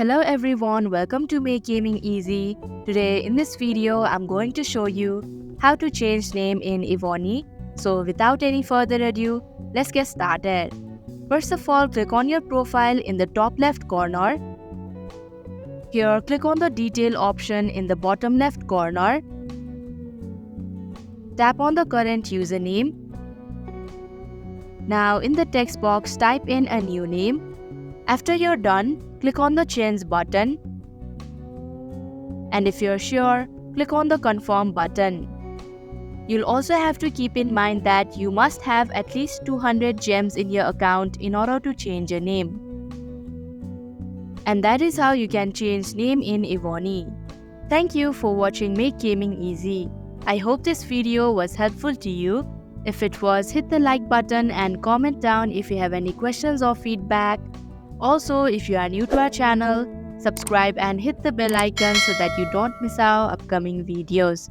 Hello everyone, welcome to Make Gaming Easy. Today in this video, I'm going to show you how to change name in Evony. So without any further ado, let's get started. First of all, click on your profile in the top left corner. Here, click on the detail option in the bottom left corner. Tap on the current username. Now in the text box, type in a new name. After you're done, click on the change button. And if you're sure, click on the confirm button. You'll also have to keep in mind that you must have at least 200 gems in your account in order to change your name. And that is how you can change name in Evony. Thank you for watching Make Gaming Easy. I hope this video was helpful to you. If it was, hit the like button and comment down if you have any questions or feedback. Also, if you are new to our channel, subscribe and hit the bell icon so that you don't miss our upcoming videos.